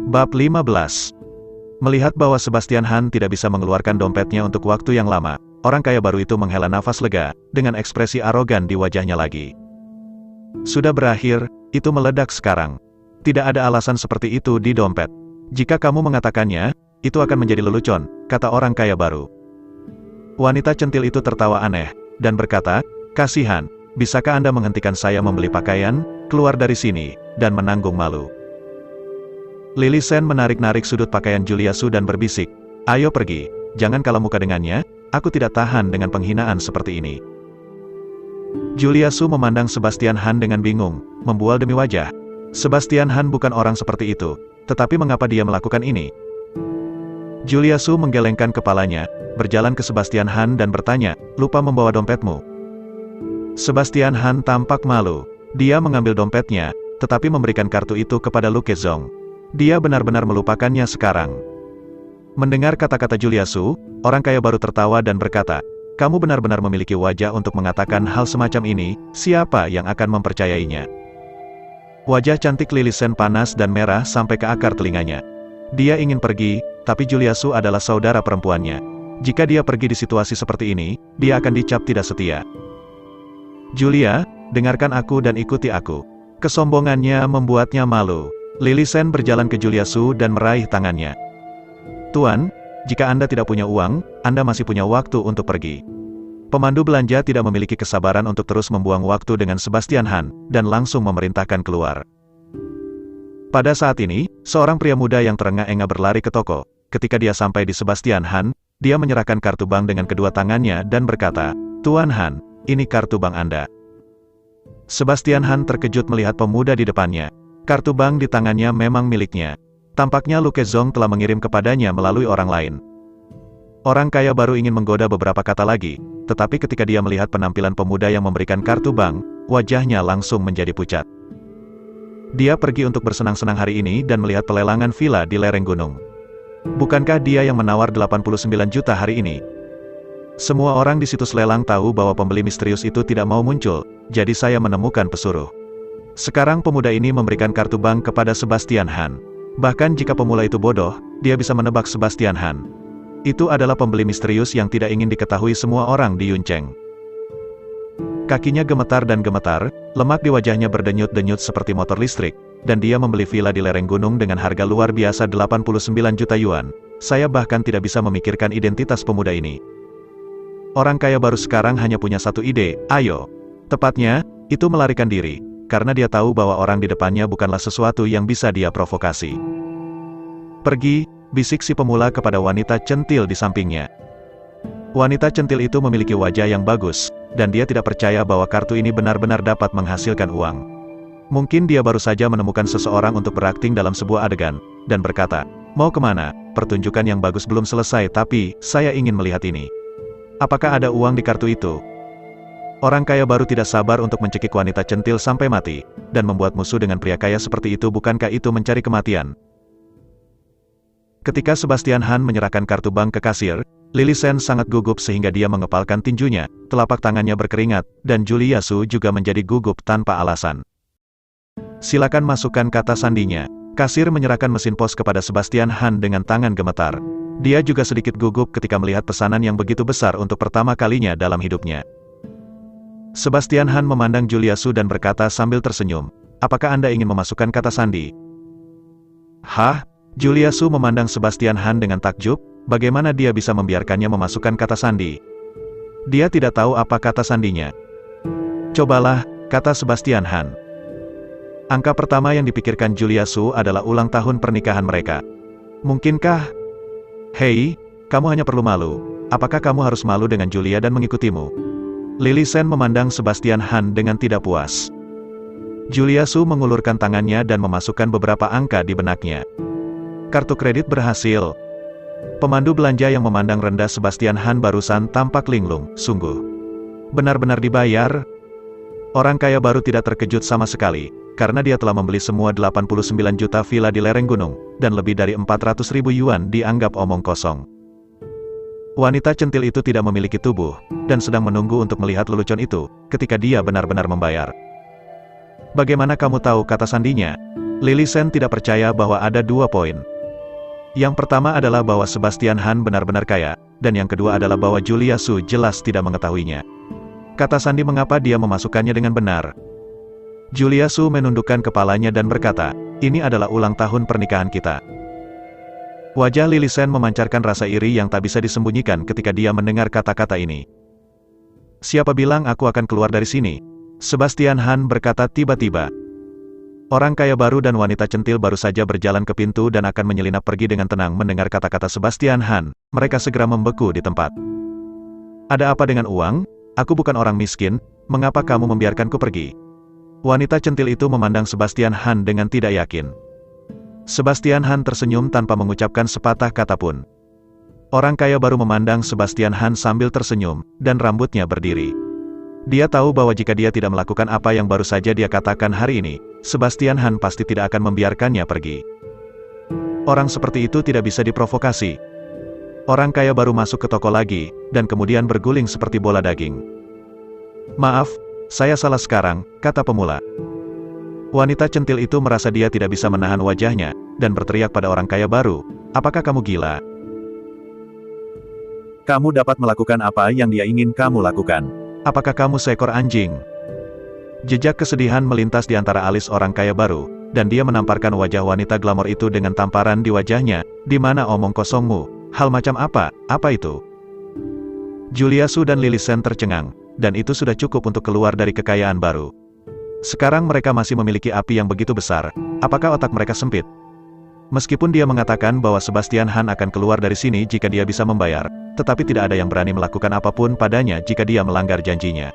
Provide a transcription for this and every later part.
Bab 15. Melihat bahwa Sebastian Han tidak bisa mengeluarkan dompetnya untuk waktu yang lama, orang kaya baru itu menghela nafas lega, dengan ekspresi arogan di wajahnya lagi. Sudah berakhir, itu meledak sekarang. Tidak ada alasan seperti itu di dompet. Jika kamu mengatakannya, itu akan menjadi lelucon, kata orang kaya baru. Wanita centil itu tertawa aneh, dan berkata, kasihan, bisakah Anda menghentikan saya membeli pakaian, keluar dari sini, dan menanggung malu. Lili Shen menarik-narik sudut pakaian Julia Su dan berbisik, ayo pergi, jangan kalah muka dengannya, aku tidak tahan dengan penghinaan seperti ini. Julia Su memandang Sebastian Han dengan bingung, membual demi wajah. Sebastian Han bukan orang seperti itu, tetapi mengapa dia melakukan ini? Julia Su menggelengkan kepalanya, berjalan ke Sebastian Han dan bertanya, lupa membawa dompetmu. Sebastian Han tampak malu, dia mengambil dompetnya, tetapi memberikan kartu itu kepada Lu Kezong. Dia benar-benar melupakannya sekarang. Mendengar kata-kata Julia Su, orang kaya baru tertawa dan berkata, kamu benar-benar memiliki wajah untuk mengatakan hal semacam ini, siapa yang akan mempercayainya? Wajah cantik Lili Shen panas dan merah sampai ke akar telinganya. Dia ingin pergi, tapi Julia Su adalah saudara perempuannya. Jika dia pergi di situasi seperti ini, dia akan dicap tidak setia. Julia, dengarkan aku dan ikuti aku. Kesombongannya membuatnya malu. Lili Shen berjalan ke Julia Su dan meraih tangannya. Tuan, jika Anda tidak punya uang, Anda masih punya waktu untuk pergi. Pemandu belanja tidak memiliki kesabaran untuk terus membuang waktu dengan Sebastian Han, dan langsung memerintahkan keluar. Pada saat ini, seorang pria muda yang terengah-engah berlari ke toko. Ketika dia sampai di Sebastian Han, dia menyerahkan kartu bank dengan kedua tangannya dan berkata, Tuan Han, ini kartu bank Anda. Sebastian Han terkejut melihat pemuda di depannya. Kartu bank di tangannya memang miliknya. Tampaknya Lu Kezong telah mengirim kepadanya melalui orang lain. Orang kaya baru ingin menggoda beberapa kata lagi, tetapi ketika dia melihat penampilan pemuda yang memberikan kartu bank, wajahnya langsung menjadi pucat. Dia pergi untuk bersenang-senang hari ini dan melihat pelelangan villa di lereng gunung. Bukankah dia yang menawar 89 juta hari ini? Semua orang di situs lelang tahu bahwa pembeli misterius itu tidak mau muncul, jadi saya menemukan pesuruh. Sekarang pemuda ini memberikan kartu bank kepada Sebastian Han. Bahkan jika pemula itu bodoh, dia bisa menebak Sebastian Han. Itu adalah pembeli misterius yang tidak ingin diketahui semua orang di Yuncheng. Kakinya gemetar dan gemetar, lemak di wajahnya berdenyut-denyut seperti motor listrik, dan dia membeli villa di lereng gunung dengan harga luar biasa 89 juta yuan. Saya bahkan tidak bisa memikirkan identitas pemuda ini. Orang kaya baru sekarang hanya punya satu ide, ayo. Tepatnya, itu melarikan diri. Karena dia tahu bahwa orang di depannya bukanlah sesuatu yang bisa dia provokasi. Pergi, bisik si pemula kepada wanita centil di sampingnya. Wanita centil itu memiliki wajah yang bagus, dan dia tidak percaya bahwa kartu ini benar-benar dapat menghasilkan uang. Mungkin dia baru saja menemukan seseorang untuk berakting dalam sebuah adegan, dan berkata, mau kemana? Pertunjukan yang bagus belum selesai tapi, saya ingin melihat ini. Apakah ada uang di kartu itu? Orang kaya baru tidak sabar untuk mencekik wanita centil sampai mati, dan membuat musuh dengan pria kaya seperti itu. Bukankah itu mencari kematian? Ketika Sebastian Han menyerahkan kartu bank ke kasir, Lili Shen sangat gugup sehingga dia mengepalkan tinjunya, telapak tangannya berkeringat, dan Julia Su juga menjadi gugup tanpa alasan. Silakan masukkan kata sandinya. Kasir menyerahkan mesin pos kepada Sebastian Han dengan tangan gemetar. Dia juga sedikit gugup ketika melihat pesanan yang begitu besar untuk pertama kalinya dalam hidupnya. Sebastian Han memandang Julia Su dan berkata sambil tersenyum, apakah Anda ingin memasukkan kata sandi? Hah? Julia Su memandang Sebastian Han dengan takjub, bagaimana dia bisa membiarkannya memasukkan kata sandi? Dia tidak tahu apa kata sandinya. Cobalah, kata Sebastian Han. Angka pertama yang dipikirkan Julia Su adalah ulang tahun pernikahan mereka. Mungkinkah? Hei, kamu hanya perlu malu. Apakah kamu harus malu dengan Julia dan mengikutimu? Lili Shen memandang Sebastian Han dengan tidak puas. Julia Su mengulurkan tangannya dan memasukkan beberapa angka di benaknya. Kartu kredit berhasil. Pemandu belanja yang memandang rendah Sebastian Han barusan tampak linglung, sungguh. Benar-benar dibayar? Orang kaya baru tidak terkejut sama sekali, karena dia telah membeli semua 89 juta villa di lereng gunung, dan lebih dari 400.000 yuan dianggap omong kosong. Wanita centil itu tidak memiliki tubuh, dan sedang menunggu untuk melihat lelucon itu, ketika dia benar-benar membayar. Bagaimana kamu tahu kata sandinya? Lily Shen tidak percaya bahwa ada 2 poin. Yang pertama adalah bahwa Sebastian Han benar-benar kaya, dan yang kedua adalah bahwa Julia Su jelas tidak mengetahuinya. Kata Sandy mengapa dia memasukkannya dengan benar. Julia Su menundukkan kepalanya dan berkata, ini adalah ulang tahun pernikahan kita. Wajah Lily Shen memancarkan rasa iri yang tak bisa disembunyikan ketika dia mendengar kata-kata ini. Siapa bilang aku akan keluar dari sini? Sebastian Han berkata tiba-tiba. Orang kaya baru dan wanita centil baru saja berjalan ke pintu dan akan menyelinap pergi dengan tenang mendengar kata-kata Sebastian Han. Mereka segera membeku di tempat. Ada apa dengan uang? Aku bukan orang miskin, mengapa kamu membiarkanku pergi? Wanita centil itu memandang Sebastian Han dengan tidak yakin. Sebastian Han tersenyum tanpa mengucapkan sepatah kata pun. Orang kaya baru memandang Sebastian Han sambil tersenyum, dan rambutnya berdiri. Dia tahu bahwa jika dia tidak melakukan apa yang baru saja dia katakan hari ini, Sebastian Han pasti tidak akan membiarkannya pergi. Orang seperti itu tidak bisa diprovokasi. Orang kaya baru masuk ke toko lagi, dan kemudian berguling seperti bola daging. Maaf, saya salah sekarang, kata pemula. Wanita centil itu merasa dia tidak bisa menahan wajahnya, dan berteriak pada orang kaya baru, apakah kamu gila? Kamu dapat melakukan apa yang dia ingin kamu lakukan. Apakah kamu seekor anjing? Jejak kesedihan melintas di antara alis orang kaya baru, dan dia menamparkan wajah wanita glamor itu dengan tamparan di wajahnya, di mana omong kosongmu, hal macam apa itu? Julia Su dan Lily Shen tercengang, dan itu sudah cukup untuk keluar dari kekayaan baru. Sekarang mereka masih memiliki api yang begitu besar, apakah otak mereka sempit? Meskipun dia mengatakan bahwa Sebastian Han akan keluar dari sini jika dia bisa membayar, tetapi tidak ada yang berani melakukan apapun padanya jika dia melanggar janjinya.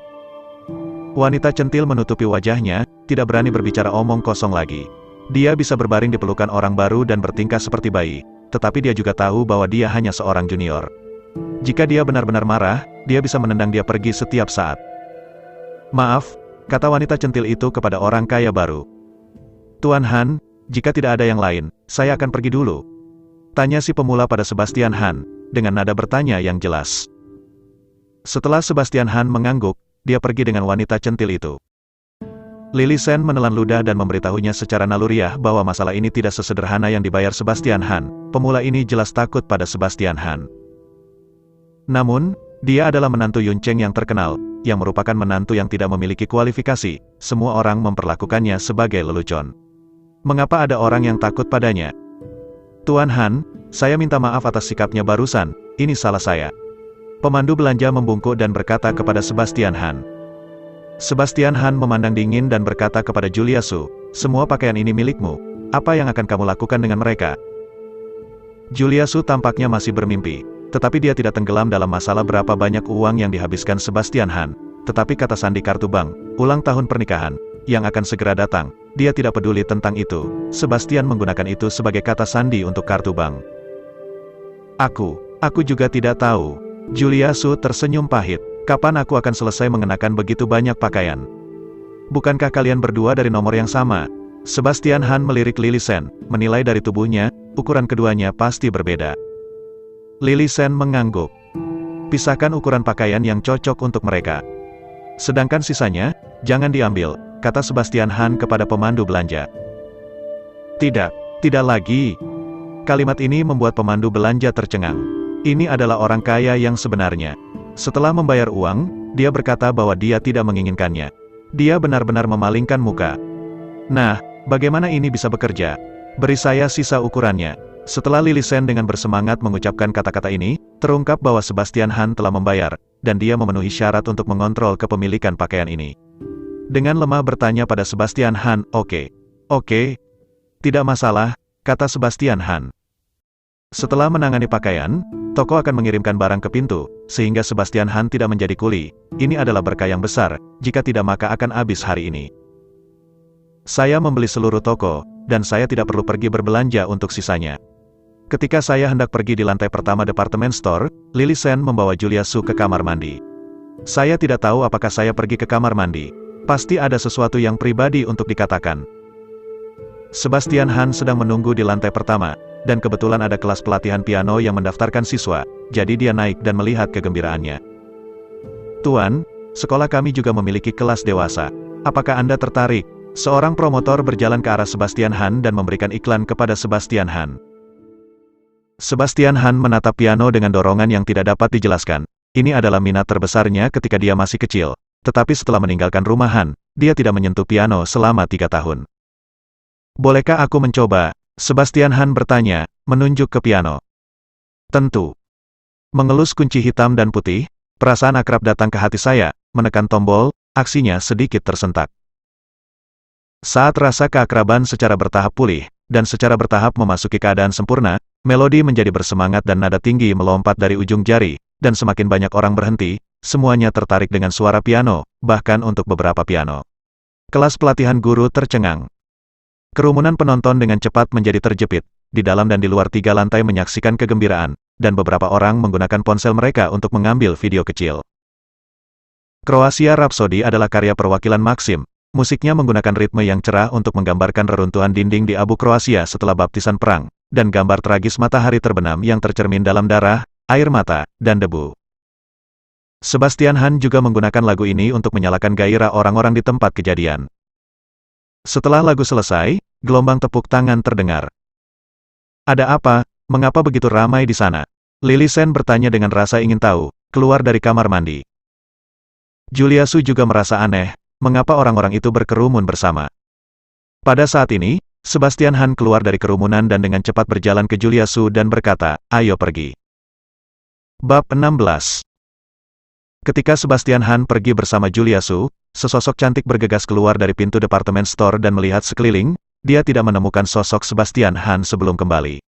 Wanita centil menutupi wajahnya, tidak berani berbicara omong kosong lagi. Dia bisa berbaring di pelukan orang baru dan bertingkah seperti bayi, tetapi dia juga tahu bahwa dia hanya seorang junior. Jika dia benar-benar marah, dia bisa menendang dia pergi setiap saat. Maaf, kata wanita centil itu kepada orang kaya baru. Tuan Han, jika tidak ada yang lain, saya akan pergi dulu. Tanya si pemula pada Sebastian Han, dengan nada bertanya yang jelas. Setelah Sebastian Han mengangguk, dia pergi dengan wanita centil itu. Lily Shen menelan ludah dan memberitahunya secara naluriah bahwa masalah ini tidak sesederhana yang dibayar Sebastian Han. Pemula ini jelas takut pada Sebastian Han. Namun, dia adalah menantu Yun Cheng yang terkenal, yang merupakan menantu yang tidak memiliki kualifikasi. Semua orang memperlakukannya sebagai lelucon. Mengapa ada orang yang takut padanya? Tuan Han, saya minta maaf atas sikapnya barusan, ini salah saya. Pemandu belanja membungkuk dan berkata kepada Sebastian Han. Sebastian Han memandang dingin dan berkata kepada Julia Su, semua pakaian ini milikmu, apa yang akan kamu lakukan dengan mereka? Julia Su tampaknya masih bermimpi, tetapi dia tidak tenggelam dalam masalah berapa banyak uang yang dihabiskan Sebastian Han, tetapi kata sandi kartu bank, ulang tahun pernikahan, yang akan segera datang, dia tidak peduli tentang itu. Sebastian menggunakan itu sebagai kata sandi untuk kartu bank. Aku juga tidak tahu. Julia Su tersenyum pahit. Kapan aku akan selesai mengenakan begitu banyak pakaian? Bukankah kalian berdua dari nomor yang sama? Sebastian Han melirik Lily Shen, menilai dari tubuhnya, ukuran keduanya pasti berbeda. Lily Shen mengangguk. Pisahkan ukuran pakaian yang cocok untuk mereka. Sedangkan sisanya, jangan diambil, kata Sebastian Han kepada pemandu belanja. Tidak lagi. Kalimat ini membuat pemandu belanja tercengang. Ini adalah orang kaya yang sebenarnya. Setelah membayar uang, dia berkata bahwa dia tidak menginginkannya. Dia benar-benar memalingkan muka. Nah, bagaimana ini bisa bekerja? Beri saya sisa ukurannya. Setelah Lily Shen dengan bersemangat mengucapkan kata-kata ini, terungkap bahwa Sebastian Han telah membayar, dan dia memenuhi syarat untuk mengontrol kepemilikan pakaian ini. Dengan lemah bertanya pada Sebastian Han, Oke. Tidak masalah, kata Sebastian Han. Setelah menangani pakaian, toko akan mengirimkan barang ke pintu, sehingga Sebastian Han tidak menjadi kuli. Ini adalah berkah yang besar, jika tidak maka akan habis hari ini. Saya membeli seluruh toko, dan saya tidak perlu pergi berbelanja untuk sisanya. Ketika saya hendak pergi di lantai pertama departemen store, Lily Shen membawa Julia Su ke kamar mandi. Saya tidak tahu apakah saya pergi ke kamar mandi. Pasti ada sesuatu yang pribadi untuk dikatakan. Sebastian Han sedang menunggu di lantai pertama, dan kebetulan ada kelas pelatihan piano yang mendaftarkan siswa, jadi dia naik dan melihat kegembiraannya. Tuan, sekolah kami juga memiliki kelas dewasa. Apakah Anda tertarik? Seorang promotor berjalan ke arah Sebastian Han dan memberikan iklan kepada Sebastian Han. Sebastian Han menatap piano dengan dorongan yang tidak dapat dijelaskan. Ini adalah minat terbesarnya ketika dia masih kecil. Tetapi setelah meninggalkan rumah Han, dia tidak menyentuh piano selama 3 tahun. Bolehkah aku mencoba? Sebastian Han bertanya, menunjuk ke piano. Tentu. Mengelus kunci hitam dan putih, perasaan akrab datang ke hati saya, menekan tombol, aksinya sedikit tersentak. Saat rasa keakraban secara bertahap pulih, dan secara bertahap memasuki keadaan sempurna, melodi menjadi bersemangat dan nada tinggi melompat dari ujung jari, dan semakin banyak orang berhenti, semuanya tertarik dengan suara piano, bahkan untuk beberapa piano. Kelas pelatihan guru tercengang. Kerumunan penonton dengan cepat menjadi terjepit, di dalam dan di luar 3 lantai menyaksikan kegembiraan, dan beberapa orang menggunakan ponsel mereka untuk mengambil video kecil. Croatia Rhapsody adalah karya perwakilan Maxim. Musiknya menggunakan ritme yang cerah untuk menggambarkan reruntuhan dinding di Abu Kroasia setelah baptisan perang, dan gambar tragis matahari terbenam yang tercermin dalam darah, air mata, dan debu. Sebastian Han juga menggunakan lagu ini untuk menyalakan gairah orang-orang di tempat kejadian. Setelah lagu selesai, gelombang tepuk tangan terdengar. Ada apa? Mengapa begitu ramai di sana? Lily Sen bertanya dengan rasa ingin tahu, keluar dari kamar mandi. Julia Su juga merasa aneh. Mengapa orang-orang itu berkerumun bersama? Pada saat ini, Sebastian Han keluar dari kerumunan dan dengan cepat berjalan ke Julia Su dan berkata, "Ayo pergi." Bab 16. Ketika Sebastian Han pergi bersama Julia Su, sesosok cantik bergegas keluar dari pintu departemen store dan melihat sekeliling, dia tidak menemukan sosok Sebastian Han sebelum kembali.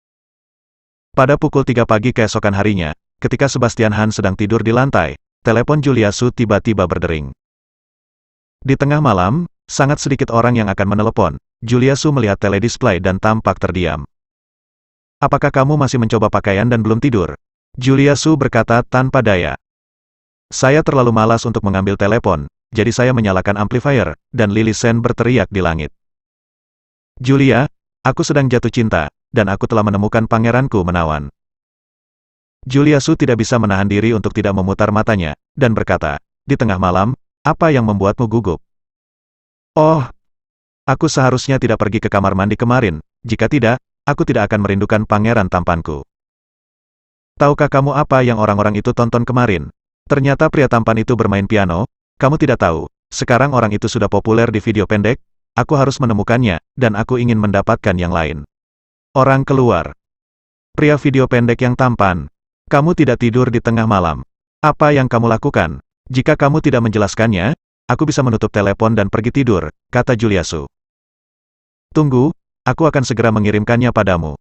Pada pukul 3 pagi keesokan harinya, ketika Sebastian Han sedang tidur di lantai, telepon Julia Su tiba-tiba berdering. Di tengah malam, sangat sedikit orang yang akan menelepon. Julia Su melihat teledisplay dan tampak terdiam. "Apakah kamu masih mencoba pakaian dan belum tidur?" Julia Su berkata tanpa daya. "Saya terlalu malas untuk mengambil telepon, jadi saya menyalakan amplifier," dan Lily Sen berteriak di langit. "Julia, aku sedang jatuh cinta, dan aku telah menemukan pangeranku menawan." Julia Su tidak bisa menahan diri untuk tidak memutar matanya, dan berkata, "Di tengah malam, apa yang membuatmu gugup?" "Oh, aku seharusnya tidak pergi ke kamar mandi kemarin, jika tidak, aku tidak akan merindukan pangeran tampanku." "Tahukah kamu apa yang orang-orang itu tonton kemarin? Ternyata pria tampan itu bermain piano. Kamu tidak tahu, sekarang orang itu sudah populer di video pendek. Aku harus menemukannya, dan aku ingin mendapatkan yang lain." Orang keluar. "Pria video pendek yang tampan. Kamu tidak tidur di tengah malam. Apa yang kamu lakukan? Jika kamu tidak menjelaskannya, aku bisa menutup telepon dan pergi tidur," kata Julia Su. "Tunggu, aku akan segera mengirimkannya padamu."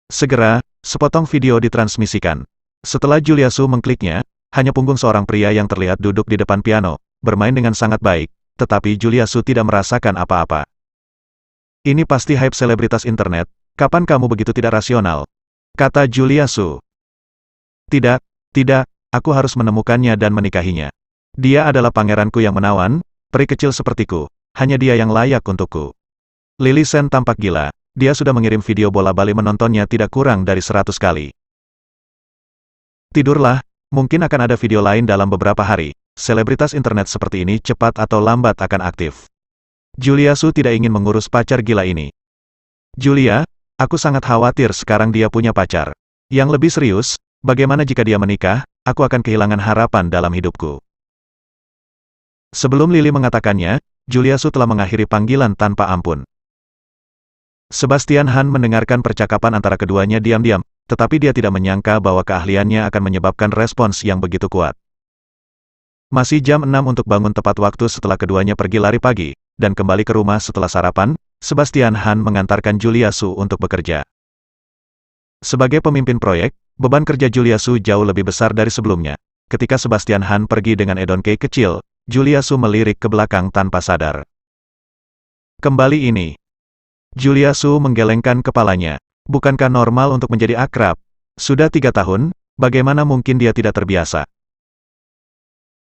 Segera, sepotong video ditransmisikan. Setelah Julia Su mengkliknya, hanya punggung seorang pria yang terlihat duduk di depan piano, bermain dengan sangat baik, tetapi Julia Su tidak merasakan apa-apa. "Ini pasti hype selebritas internet, kapan kamu begitu tidak rasional?" kata Julia Su. Tidak, aku harus menemukannya dan menikahinya. Dia adalah pangeranku yang menawan, peri kecil sepertiku, hanya dia yang layak untukku." Lily Sen tampak gila, dia sudah mengirim video bola-balik menontonnya tidak kurang dari 100 kali. "Tidurlah, mungkin akan ada video lain dalam beberapa hari, selebritas internet seperti ini cepat atau lambat akan aktif." Julia Su tidak ingin mengurus pacar gila ini. "Julia, aku sangat khawatir sekarang dia punya pacar. Yang lebih serius, bagaimana jika dia menikah? Aku akan kehilangan harapan dalam hidupku." Sebelum Lily mengatakannya, Julia Su telah mengakhiri panggilan tanpa ampun. Sebastian Han mendengarkan percakapan antara keduanya diam-diam, tetapi dia tidak menyangka bahwa keahliannya akan menyebabkan respons yang begitu kuat. Masih jam 6 untuk bangun tepat waktu setelah keduanya pergi lari pagi, dan kembali ke rumah setelah sarapan, Sebastian Han mengantarkan Julia Su untuk bekerja. Sebagai pemimpin proyek, beban kerja Julia Su jauh lebih besar dari sebelumnya. Ketika Sebastian Han pergi dengan Edon Kei kecil, Julia Su melirik ke belakang tanpa sadar. "Kembali ini." Julia Su menggelengkan kepalanya. Bukankah normal untuk menjadi akrab? Sudah 3 tahun, bagaimana mungkin dia tidak terbiasa?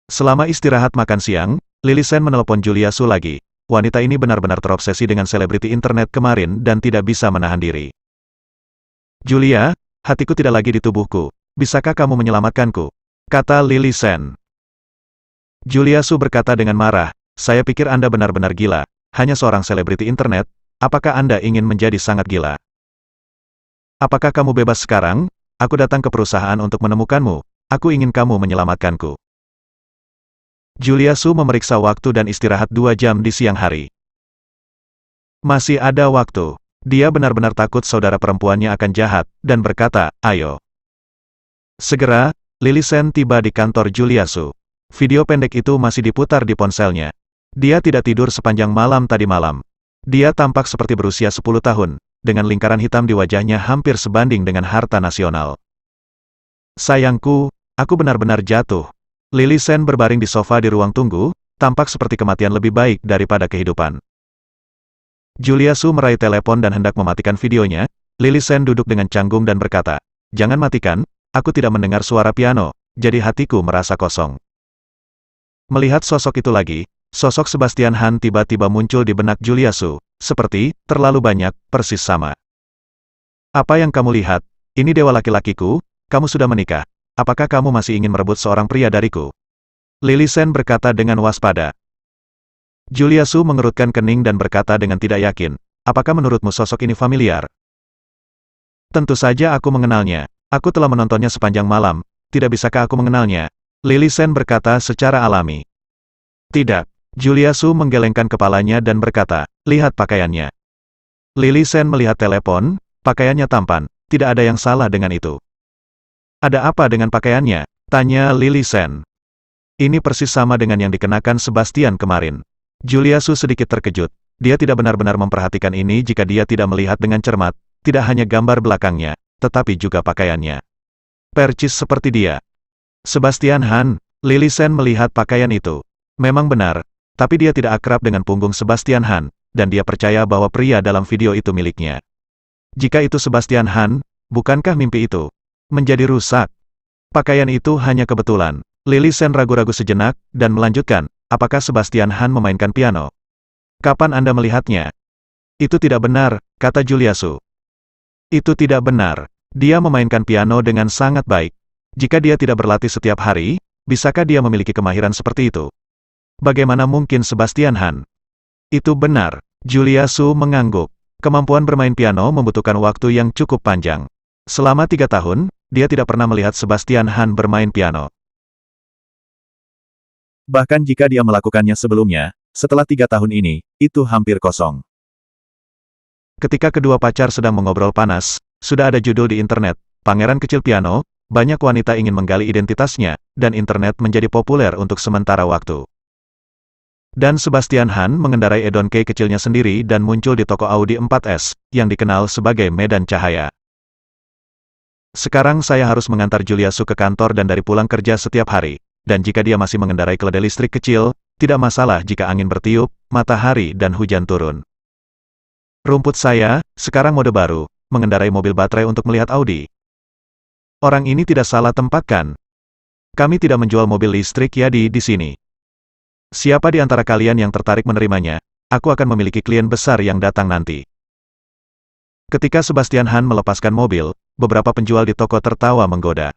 Selama istirahat makan siang, Lily Sen menelepon Julia Su lagi. Wanita ini benar-benar terobsesi dengan selebriti internet kemarin dan tidak bisa menahan diri. "Julia, hatiku tidak lagi di tubuhku. Bisakah kamu menyelamatkanku?" kata Lily Sen. Julia Su berkata dengan marah, "Saya pikir Anda benar-benar gila. hanya seorang selebriti internet, apakah Anda ingin menjadi sangat gila? Apakah kamu bebas sekarang? Aku datang ke perusahaan untuk menemukanmu, aku ingin kamu menyelamatkanku. Julia Su memeriksa waktu dan istirahat 2 jam di siang hari. Masih ada waktu. Dia benar-benar takut saudara perempuannya akan jahat, dan berkata, ayo. Segera, Lily Shen tiba di kantor Julia Su. Video pendek itu masih diputar di ponselnya. Dia tidak tidur sepanjang malam tadi malam. Dia tampak seperti berusia 10 tahun, dengan lingkaran hitam di wajahnya hampir sebanding dengan harta nasional. Sayangku, aku benar-benar jatuh. Lily Shen berbaring di sofa di ruang tunggu, tampak seperti kematian lebih baik daripada kehidupan. Julia Su meraih telepon dan hendak mematikan videonya. Lily Shen duduk dengan canggung dan berkata, jangan matikan, aku tidak mendengar suara piano, jadi hatiku merasa kosong. Melihat sosok itu lagi, sosok Sebastian Han tiba-tiba muncul di benak Julia Su, seperti, terlalu banyak, persis sama. Apa yang kamu lihat? Ini dewa laki-lakiku, kamu sudah menikah. Apakah kamu masih ingin merebut seorang pria dariku? Lily Shen berkata dengan waspada. Julia Su mengerutkan kening dan berkata dengan tidak yakin, apakah menurutmu sosok ini familiar? Tentu saja aku mengenalnya, aku telah menontonnya sepanjang malam, tidak bisakah aku mengenalnya? Lily Shen berkata secara alami. Tidak. Julia Su menggelengkan kepalanya dan berkata, lihat pakaiannya. Lily Shen melihat telepon, pakaiannya tampan, tidak ada yang salah dengan itu. Ada apa dengan pakaiannya? Tanya Lily Shen. Ini persis sama dengan yang dikenakan Sebastian kemarin. Julia Su sedikit terkejut. Dia tidak benar-benar memperhatikan ini jika dia tidak melihat dengan cermat, tidak hanya gambar belakangnya, tetapi juga pakaiannya. Percis seperti dia. Sebastian Han, Lily Shen melihat pakaian itu. Memang benar, tapi dia tidak akrab dengan punggung Sebastian Han, dan dia percaya bahwa pria dalam video itu miliknya. Jika itu Sebastian Han, bukankah mimpi itu menjadi rusak? Pakaian itu hanya kebetulan. Lily Shen ragu-ragu sejenak, dan melanjutkan, apakah Sebastian Han memainkan piano? Kapan Anda melihatnya? Itu tidak benar, kata Julia Su. Itu tidak benar. Dia memainkan piano dengan sangat baik. Jika dia tidak berlatih setiap hari, bisakah dia memiliki kemahiran seperti itu? Bagaimana mungkin Sebastian Han? Itu benar. Julia Su mengangguk. Kemampuan bermain piano membutuhkan waktu yang cukup panjang. Selama 3 tahun, dia tidak pernah melihat Sebastian Han bermain piano. Bahkan jika dia melakukannya sebelumnya, setelah 3 tahun ini, itu hampir kosong. Ketika kedua pacar sedang mengobrol panas, sudah ada judul di internet, Pangeran Kecil Piano, banyak wanita ingin menggali identitasnya, dan internet menjadi populer untuk sementara waktu. Dan Sebastian Han mengendarai Edon K kecilnya sendiri dan muncul di toko Audi 4S, yang dikenal sebagai Medan Cahaya. Sekarang saya harus mengantar Julia Su ke kantor dan dari pulang kerja setiap hari. Dan jika dia masih mengendarai keledai listrik kecil, tidak masalah jika angin bertiup, matahari dan hujan turun. Rumput saya, sekarang mode baru, mengendarai mobil baterai untuk melihat Audi. Orang ini tidak salah tempatkan. Kami tidak menjual mobil listrik ya di sini. Siapa di antara kalian yang tertarik menerimanya? Aku akan memiliki klien besar yang datang nanti. Ketika Sebastian Han melepaskan mobil, beberapa penjual di toko tertawa menggoda.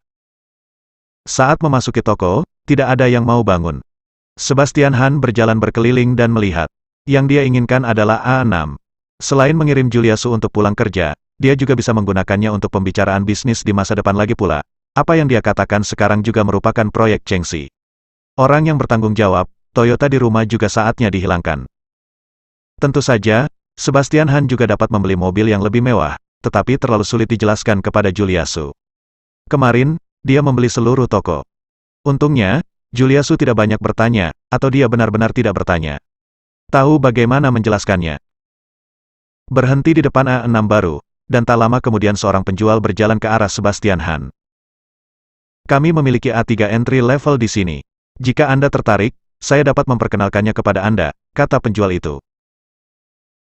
Saat memasuki toko, tidak ada yang mau bangun. Sebastian Han berjalan berkeliling dan melihat. Yang dia inginkan adalah A6. Selain mengirim Julia Su untuk pulang kerja, dia juga bisa menggunakannya untuk pembicaraan bisnis di masa depan lagi pula. Apa yang dia katakan sekarang juga merupakan proyek Chengxi. Orang yang bertanggung jawab, Toyota di rumah juga saatnya dihilangkan. Tentu saja, Sebastian Han juga dapat membeli mobil yang lebih mewah, tetapi terlalu sulit dijelaskan kepada Julia Su. Kemarin, dia membeli seluruh toko. Untungnya, Julia Su tidak banyak bertanya, atau dia benar-benar tidak bertanya. Tahu bagaimana menjelaskannya. Berhenti di depan A6 baru, dan tak lama kemudian seorang penjual berjalan ke arah Sebastian Han. Kami memiliki A3 entry level di sini. Jika Anda tertarik, saya dapat memperkenalkannya kepada Anda, kata penjual itu.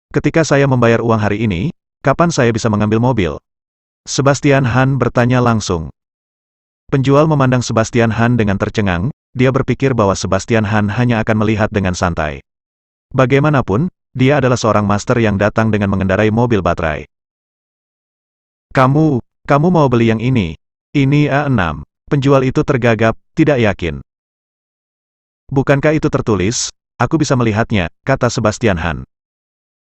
Ketika saya membayar uang hari ini, kapan saya bisa mengambil mobil? Sebastian Han bertanya langsung. Penjual memandang Sebastian Han dengan tercengang, dia berpikir bahwa Sebastian Han hanya akan melihat dengan santai. Bagaimanapun, dia adalah seorang master yang datang dengan mengendarai mobil baterai. Kamu mau beli yang ini? Ini A6. Penjual itu tergagap, tidak yakin. Bukankah itu tertulis? Aku bisa melihatnya, kata Sebastian Han.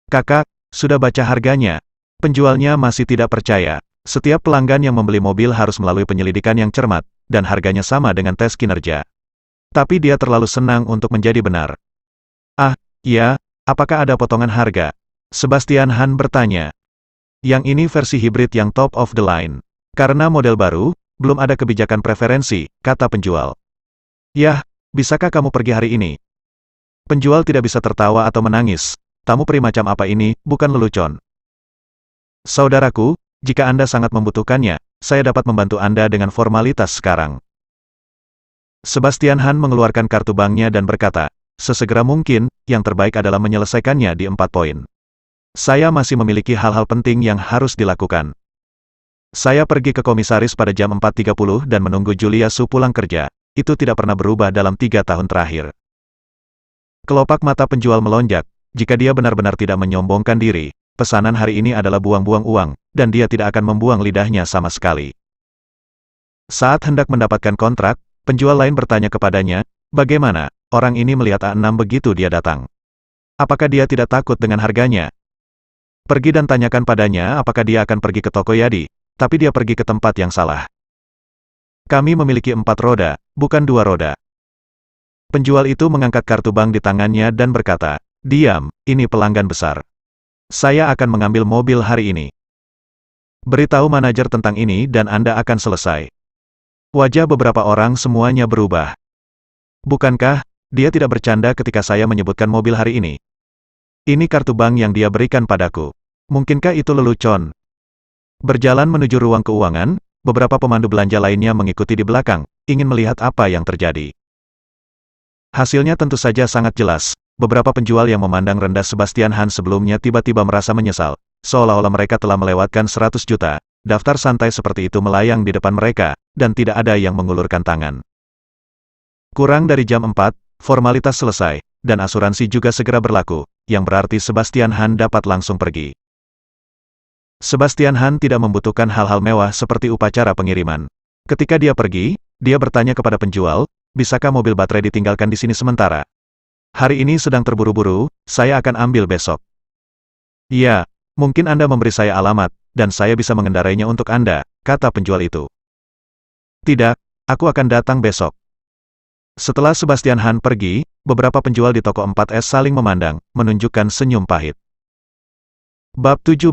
Kakak, sudah baca harganya? Penjualnya masih tidak percaya. Setiap pelanggan yang membeli mobil harus melalui penyelidikan yang cermat, dan harganya sama dengan tes kinerja. Tapi dia terlalu senang untuk menjadi benar. Ah, iya, apakah ada potongan harga? Sebastian Han bertanya. Yang ini versi hibrid yang top of the line. Karena model baru, belum ada kebijakan preferensi, kata penjual. Yah, bisakah kamu pergi hari ini? Penjual tidak bisa tertawa atau menangis. Tamu peri macam apa ini, bukan lelucon. Saudaraku, jika Anda sangat membutuhkannya, saya dapat membantu Anda dengan formalitas sekarang. Sebastian Han mengeluarkan kartu banknya dan berkata, sesegera mungkin, yang terbaik adalah menyelesaikannya di 4 poin. Saya masih memiliki hal-hal penting yang harus dilakukan. Saya pergi ke komisaris pada jam 4.30 dan menunggu Julia Su pulang kerja. Itu tidak pernah berubah dalam 3 tahun terakhir. Kelopak mata penjual melonjak. Jika dia benar-benar tidak menyombongkan diri, pesanan hari ini adalah buang-buang uang, dan dia tidak akan membuang lidahnya sama sekali. Saat hendak mendapatkan kontrak, penjual lain bertanya kepadanya, bagaimana, orang ini melihat A6 begitu dia datang. Apakah dia tidak takut dengan harganya? Pergi dan tanyakan padanya apakah dia akan pergi ke toko Yadi, tapi dia pergi ke tempat yang salah. Kami memiliki 4 roda, bukan 2 roda. Penjual itu mengangkat kartu bank di tangannya dan berkata, diam, ini pelanggan besar. Saya akan mengambil mobil hari ini. Beritahu manajer tentang ini dan Anda akan selesai. Wajah beberapa orang semuanya berubah. Bukankah, dia tidak bercanda ketika saya menyebutkan mobil hari ini? Ini kartu bank yang dia berikan padaku. Mungkinkah itu lelucon? Berjalan menuju ruang keuangan, beberapa pemandu belanja lainnya mengikuti di belakang, ingin melihat apa yang terjadi. Hasilnya tentu saja sangat jelas. Beberapa penjual yang memandang rendah Sebastian Han sebelumnya tiba-tiba merasa menyesal, seolah-olah mereka telah melewatkan 100 juta. Daftar santai seperti itu melayang di depan mereka, dan tidak ada yang mengulurkan tangan. Kurang dari jam 4, formalitas selesai, dan asuransi juga segera berlaku, yang berarti Sebastian Han dapat langsung pergi. Sebastian Han tidak membutuhkan hal-hal mewah seperti upacara pengiriman. Ketika dia pergi, dia bertanya kepada penjual, bisakah mobil baterai ditinggalkan di sini sementara? Hari ini sedang terburu-buru, saya akan ambil besok. Ya, mungkin Anda memberi saya alamat, dan saya bisa mengendarainya untuk Anda, kata penjual itu. Tidak, aku akan datang besok. Setelah Sebastian Han pergi, beberapa penjual di toko 4S saling memandang, menunjukkan senyum pahit. Bab 17.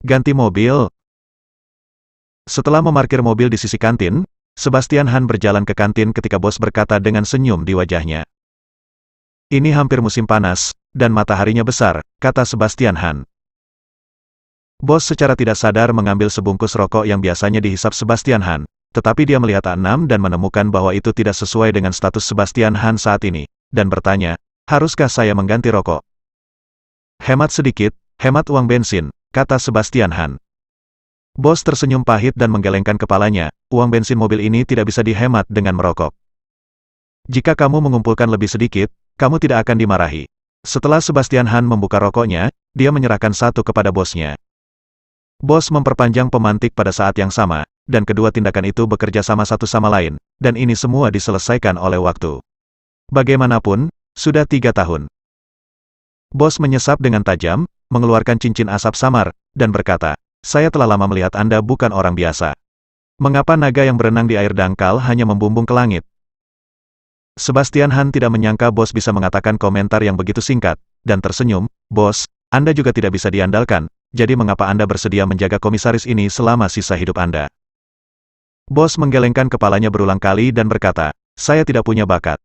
Ganti mobil. Setelah memarkir mobil di sisi kantin, Sebastian Han berjalan ke kantin ketika bos berkata dengan senyum di wajahnya. Ini hampir musim panas, dan mataharinya besar, kata Sebastian Han. Bos secara tidak sadar mengambil sebungkus rokok yang biasanya dihisap Sebastian Han, tetapi dia melihat A6 dan menemukan bahwa itu tidak sesuai dengan status Sebastian Han saat ini, dan bertanya, haruskah saya mengganti rokok? Hemat sedikit, hemat uang bensin, kata Sebastian Han. Bos tersenyum pahit dan menggelengkan kepalanya, uang bensin mobil ini tidak bisa dihemat dengan merokok. Jika kamu mengumpulkan lebih sedikit, kamu tidak akan dimarahi. Setelah Sebastian Han membuka rokoknya, dia menyerahkan satu kepada bosnya. Bos memperpanjang pemantik pada saat yang sama, dan kedua tindakan itu bekerja sama satu sama lain, dan ini semua diselesaikan oleh waktu. Bagaimanapun, sudah 3 tahun. Bos menyesap dengan tajam, mengeluarkan cincin asap samar, dan berkata, saya telah lama melihat Anda bukan orang biasa. Mengapa naga yang berenang di air dangkal hanya membumbung ke langit? Sebastian Han tidak menyangka bos bisa mengatakan komentar yang begitu singkat, dan tersenyum, bos, Anda juga tidak bisa diandalkan, jadi mengapa Anda bersedia menjaga komisaris ini selama sisa hidup Anda? Bos menggelengkan kepalanya berulang kali dan berkata, saya tidak punya bakat.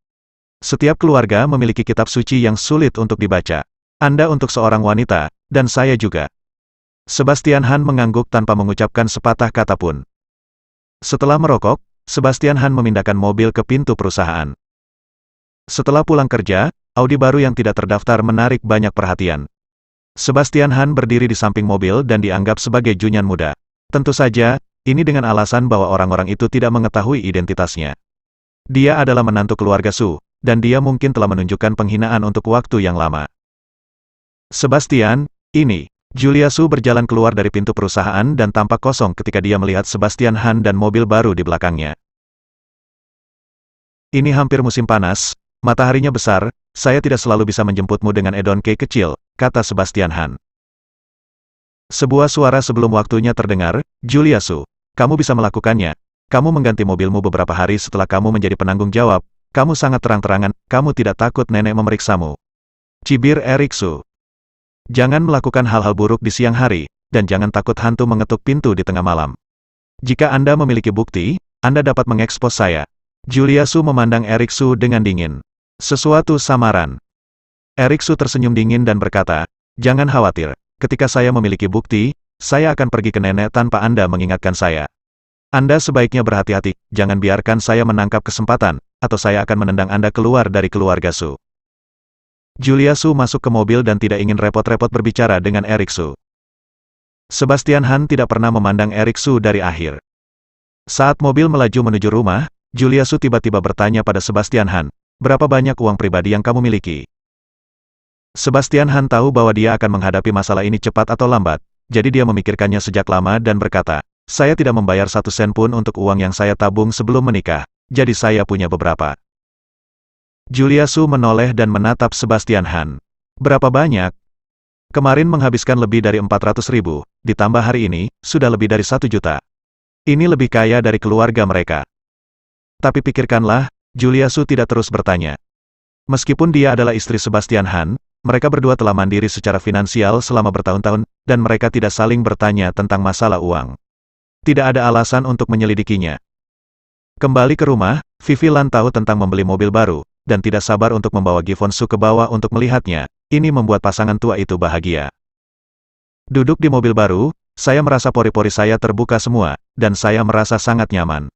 Setiap keluarga memiliki kitab suci yang sulit untuk dibaca. Anda untuk seorang wanita, dan saya juga. Sebastian Han mengangguk tanpa mengucapkan sepatah kata pun. Setelah merokok, Sebastian Han memindahkan mobil ke pintu perusahaan. Setelah pulang kerja, Audi baru yang tidak terdaftar menarik banyak perhatian. Sebastian Han berdiri di samping mobil dan dianggap sebagai junyan muda. Tentu saja, ini dengan alasan bahwa orang-orang itu tidak mengetahui identitasnya. Dia adalah menantu keluarga Su, dan dia mungkin telah menunjukkan penghinaan untuk waktu yang lama. Sebastian, ini. Julia Su berjalan keluar dari pintu perusahaan dan tampak kosong ketika dia melihat Sebastian Han dan mobil baru di belakangnya. Ini hampir musim panas, mataharinya besar, saya tidak selalu bisa menjemputmu dengan Edon Kei kecil, kata Sebastian Han. Sebuah suara sebelum waktunya terdengar, Julia Su, kamu bisa melakukannya. Kamu mengganti mobilmu beberapa hari setelah kamu menjadi penanggung jawab. Kamu sangat terang-terangan, kamu tidak takut nenek memeriksamu. Cibir Erik Su. Jangan melakukan hal-hal buruk di siang hari, dan jangan takut hantu mengetuk pintu di tengah malam. Jika Anda memiliki bukti, Anda dapat mengekspos saya. Julia Su memandang Erik Su dengan dingin. Sesuatu samaran. Erik Su tersenyum dingin dan berkata, jangan khawatir, ketika saya memiliki bukti, saya akan pergi ke nenek tanpa Anda mengingatkan saya. Anda sebaiknya berhati-hati, jangan biarkan saya menangkap kesempatan, atau saya akan menendang Anda keluar dari keluarga Su. Julia Su masuk ke mobil dan tidak ingin repot-repot berbicara dengan Erik Su. Sebastian Han tidak pernah memandang Erik Su dari akhir. Saat mobil melaju menuju rumah, Julia Su tiba-tiba bertanya pada Sebastian Han, berapa banyak uang pribadi yang kamu miliki? Sebastian Han tahu bahwa dia akan menghadapi masalah ini cepat atau lambat, jadi dia memikirkannya sejak lama dan berkata, saya tidak membayar 1 sen pun untuk uang yang saya tabung sebelum menikah, jadi saya punya beberapa. Julia Su menoleh dan menatap Sebastian Han. Berapa banyak? Kemarin menghabiskan lebih dari 400.000, ditambah hari ini, sudah lebih dari 1 juta. Ini lebih kaya dari keluarga mereka. Tapi pikirkanlah, Julia Su tidak terus bertanya. Meskipun dia adalah istri Sebastian Han, mereka berdua telah mandiri secara finansial selama bertahun-tahun, dan mereka tidak saling bertanya tentang masalah uang. Tidak ada alasan untuk menyelidikinya. Kembali ke rumah, Vivi Lan tahu tentang membeli mobil baru, dan tidak sabar untuk membawa Gifon Su ke bawah untuk melihatnya. Ini membuat pasangan tua itu bahagia. Duduk di mobil baru, saya merasa pori-pori saya terbuka semua, dan saya merasa sangat nyaman.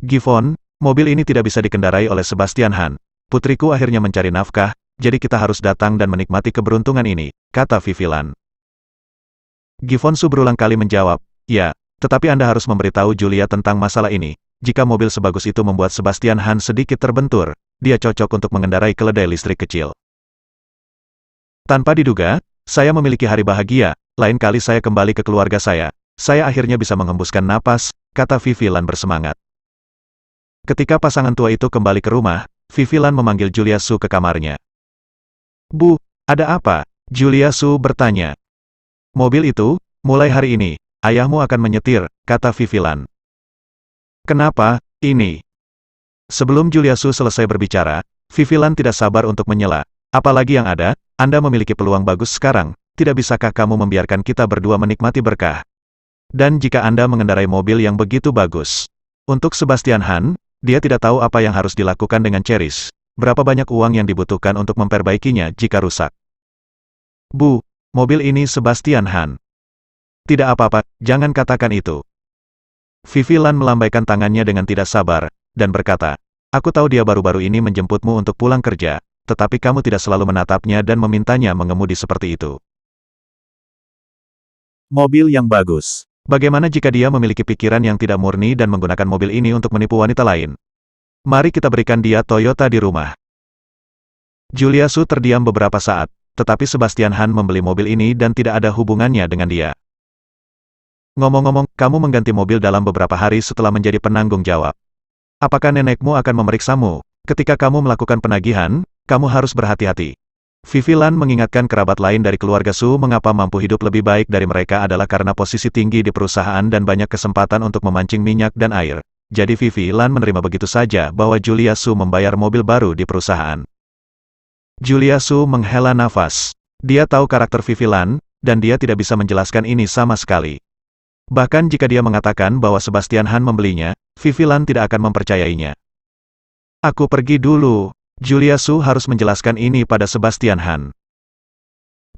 Gifon, mobil ini tidak bisa dikendarai oleh Sebastian Han. Putriku akhirnya mencari nafkah, jadi kita harus datang dan menikmati keberuntungan ini, kata Vivi Lan. Gifon Su berulang kali menjawab, ya, tetapi Anda harus memberitahu Julia tentang masalah ini. Jika mobil sebagus itu membuat Sebastian Han sedikit terbentur, dia cocok untuk mengendarai keledai listrik kecil. Tanpa diduga, saya memiliki hari bahagia, lain kali saya kembali ke keluarga saya akhirnya bisa menghembuskan napas, kata Vivi Lan bersemangat. Ketika pasangan tua itu kembali ke rumah, Vivi Lan memanggil Julia Su ke kamarnya. Bu, ada apa? Julia Su bertanya. Mobil itu, mulai hari ini, ayahmu akan menyetir, kata Vivi Lan. Kenapa, ini? Sebelum Julia Su selesai berbicara, Vivi Lan tidak sabar untuk menyela. Apalagi yang ada, Anda memiliki peluang bagus sekarang, tidak bisakah kamu membiarkan kita berdua menikmati berkah? Dan jika Anda mengendarai mobil yang begitu bagus. Untuk Sebastian Han, dia tidak tahu apa yang harus dilakukan dengan Cherish. Berapa banyak uang yang dibutuhkan untuk memperbaikinya jika rusak. Bu, mobil ini Sebastian Han. Tidak apa-apa, jangan katakan itu. Vivi Lan melambaikan tangannya dengan tidak sabar, dan berkata, aku tahu dia baru-baru ini menjemputmu untuk pulang kerja, tetapi kamu tidak selalu menatapnya dan memintanya mengemudi seperti itu. Mobil yang bagus. Bagaimana jika dia memiliki pikiran yang tidak murni dan menggunakan mobil ini untuk menipu wanita lain? Mari kita berikan dia Toyota di rumah. Julia Su terdiam beberapa saat, tetapi Sebastian Han membeli mobil ini dan tidak ada hubungannya dengan dia. Ngomong-ngomong, kamu mengganti mobil dalam beberapa hari setelah menjadi penanggung jawab. Apakah nenekmu akan memeriksamu? Ketika kamu melakukan penagihan, kamu harus berhati-hati. Vivi Lan mengingatkan kerabat lain dari keluarga Su mengapa mampu hidup lebih baik dari mereka adalah karena posisi tinggi di perusahaan dan banyak kesempatan untuk memancing minyak dan air. Jadi Vivi Lan menerima begitu saja bahwa Julia Su membayar mobil baru di perusahaan. Julia Su menghela nafas. Dia tahu karakter Vivi Lan, dan dia tidak bisa menjelaskan ini sama sekali. Bahkan jika dia mengatakan bahwa Sebastian Han membelinya, Vivi Lan tidak akan mempercayainya. Aku pergi dulu. Julia Su harus menjelaskan ini pada Sebastian Han.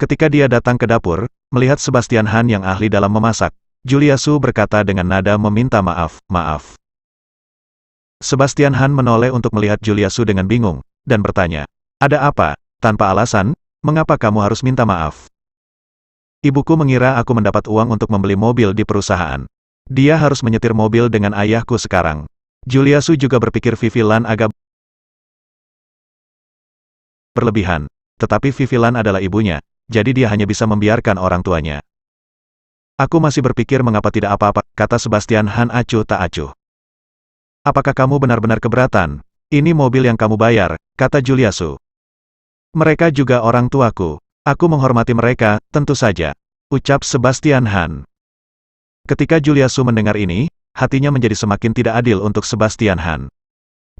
Ketika dia datang ke dapur, melihat Sebastian Han yang ahli dalam memasak, Julia Su berkata dengan nada meminta maaf. Sebastian Han menoleh untuk melihat Julia Su dengan bingung, dan bertanya, ada apa? Tanpa alasan, mengapa kamu harus minta maaf? Ibuku mengira aku mendapat uang untuk membeli mobil di perusahaan. Dia harus menyetir mobil dengan ayahku sekarang. Julia Su juga berpikir Vivi Lan agak berlebihan, tetapi Vivi Lan adalah ibunya, jadi dia hanya bisa membiarkan orang tuanya. Aku masih berpikir mengapa tidak apa-apa, kata Sebastian Han acuh tak acuh. Apakah kamu benar-benar keberatan? Ini mobil yang kamu bayar, kata Julia Su. Mereka juga orang tuaku. Aku menghormati mereka, tentu saja, ucap Sebastian Han. Ketika Julia Su mendengar ini, hatinya menjadi semakin tidak adil untuk Sebastian Han.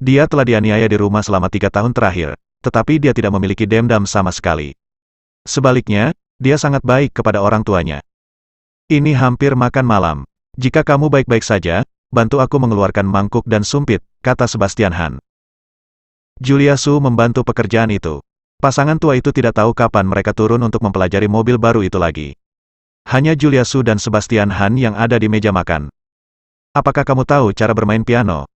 Dia telah dianiaya di rumah selama 3 tahun terakhir, tetapi dia tidak memiliki dendam sama sekali. Sebaliknya, dia sangat baik kepada orang tuanya. Ini hampir makan malam. Jika kamu baik-baik saja, bantu aku mengeluarkan mangkuk dan sumpit, kata Sebastian Han. Julia Su membantu pekerjaan itu. Pasangan tua itu tidak tahu kapan mereka turun untuk mempelajari mobil baru itu lagi. Hanya Julia Su dan Sebastian Han yang ada di meja makan. Apakah kamu tahu cara bermain piano?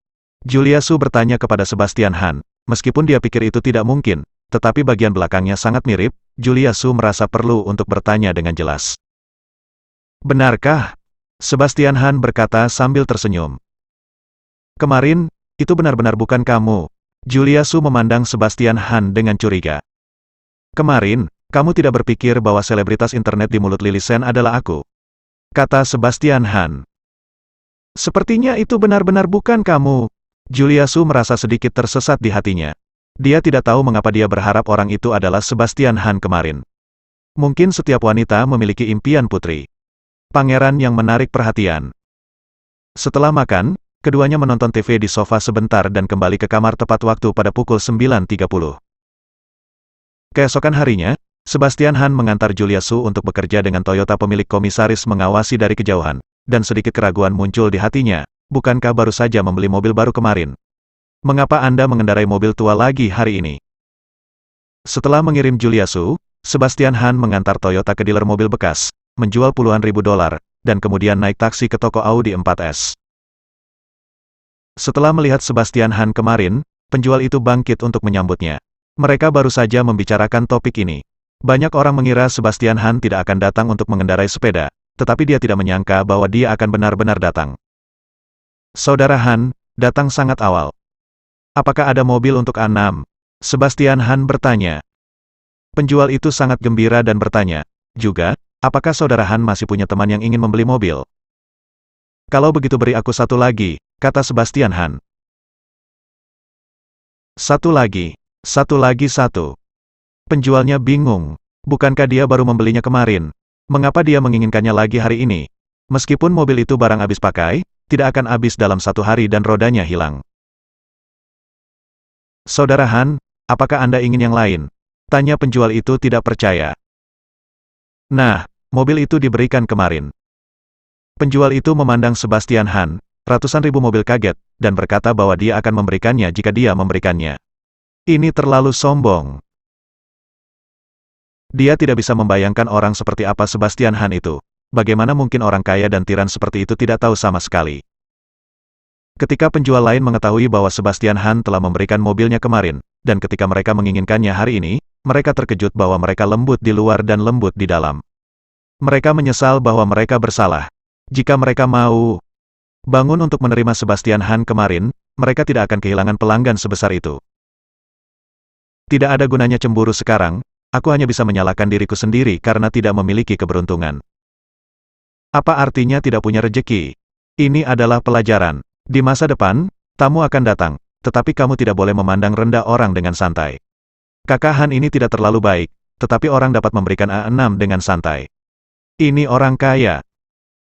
Julia Su bertanya kepada Sebastian Han. Meskipun dia pikir itu tidak mungkin, tetapi bagian belakangnya sangat mirip, Julia Su merasa perlu untuk bertanya dengan jelas. Benarkah? Sebastian Han berkata sambil tersenyum. Kemarin, itu benar-benar bukan kamu. Julia Su memandang Sebastian Han dengan curiga. Kemarin, kamu tidak berpikir bahwa selebritas internet di mulut Lily Shen adalah aku? Kata Sebastian Han. Sepertinya itu benar-benar bukan kamu. Julia Su merasa sedikit tersesat di hatinya. Dia tidak tahu mengapa dia berharap orang itu adalah Sebastian Han kemarin. Mungkin setiap wanita memiliki impian putri. Pangeran yang menarik perhatian. Setelah makan, keduanya menonton TV di sofa sebentar dan kembali ke kamar tepat waktu pada pukul 9.30. Keesokan harinya, Sebastian Han mengantar Julia Su untuk bekerja dengan Toyota. Pemilik komisaris mengawasi dari kejauhan, dan sedikit keraguan muncul di hatinya. Bukankah baru saja membeli mobil baru kemarin? Mengapa Anda mengendarai mobil tua lagi hari ini? Setelah mengirim Julia Su, Sebastian Han mengantar Toyota ke dealer mobil bekas, menjual puluhan ribu dolar, dan kemudian naik taksi ke toko Audi 4S. Setelah melihat Sebastian Han kemarin, penjual itu bangkit untuk menyambutnya. Mereka baru saja membicarakan topik ini. Banyak orang mengira Sebastian Han tidak akan datang untuk mengendarai sepeda, tetapi dia tidak menyangka bahwa dia akan benar-benar datang. Saudara Han, datang sangat awal. Apakah ada mobil untuk A6? Sebastian Han bertanya. Penjual itu sangat gembira dan bertanya, juga, apakah saudara Han masih punya teman yang ingin membeli mobil? Kalau begitu beri aku satu lagi, kata Sebastian Han. Satu lagi. Penjualnya bingung. Bukankah dia baru membelinya kemarin? Mengapa dia menginginkannya lagi hari ini? Meskipun mobil itu barang habis pakai, tidak akan habis dalam 1 hari dan rodanya hilang. Saudara Han, apakah Anda ingin yang lain? Tanya penjual itu tidak percaya. Nah, mobil itu diberikan kemarin. Penjual itu memandang Sebastian Han, ratusan ribu mobil kaget, dan berkata bahwa dia akan memberikannya jika dia memberikannya. Ini terlalu sombong. Dia tidak bisa membayangkan orang seperti apa Sebastian Han itu. Bagaimana mungkin orang kaya dan tiran seperti itu tidak tahu sama sekali? Ketika penjual lain mengetahui bahwa Sebastian Han telah memberikan mobilnya kemarin, dan ketika mereka menginginkannya hari ini, mereka terkejut bahwa mereka lembut di luar dan lembut di dalam. Mereka menyesal bahwa mereka bersalah. Jika mereka mau bangun untuk menerima Sebastian Han kemarin, mereka tidak akan kehilangan pelanggan sebesar itu. Tidak ada gunanya cemburu sekarang, aku hanya bisa menyalahkan diriku sendiri karena tidak memiliki keberuntungan. Apa artinya tidak punya rejeki? Ini adalah pelajaran. Di masa depan, tamu akan datang, tetapi kamu tidak boleh memandang rendah orang dengan santai. Kakak Han ini tidak terlalu baik, tetapi orang dapat memberikan A6 dengan santai. Ini orang kaya.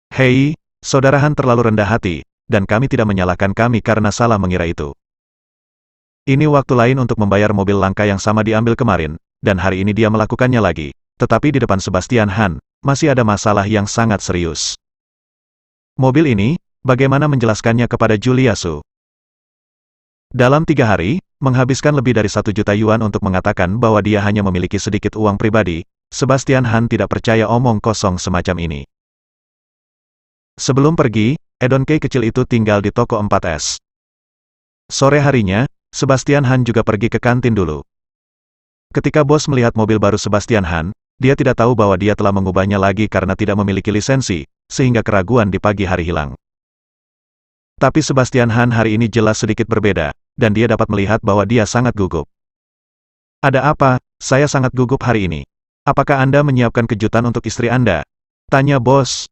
Hei, saudara Han terlalu rendah hati, dan kami tidak menyalahkan kami karena salah mengira itu. Ini waktu lain untuk membayar mobil langka yang sama diambil kemarin, dan hari ini dia melakukannya lagi. Tetapi di depan Sebastian Han, masih ada masalah yang sangat serius. Mobil ini, bagaimana menjelaskannya kepada Julia Su? Dalam 3 hari, menghabiskan lebih dari 1 juta yuan untuk mengatakan bahwa dia hanya memiliki sedikit uang pribadi, Sebastian Han tidak percaya omong kosong semacam ini. Sebelum pergi, Edon Kei kecil itu tinggal di toko 4S. Sore harinya, Sebastian Han juga pergi ke kantin dulu. Ketika bos melihat mobil baru Sebastian Han, dia tidak tahu bahwa dia telah mengubahnya lagi karena tidak memiliki lisensi, sehingga keraguan di pagi hari hilang. Tapi Sebastian Han hari ini jelas sedikit berbeda, dan dia dapat melihat bahwa dia sangat gugup. Ada apa? Saya sangat gugup hari ini. Apakah Anda menyiapkan kejutan untuk istri Anda? Tanya bos.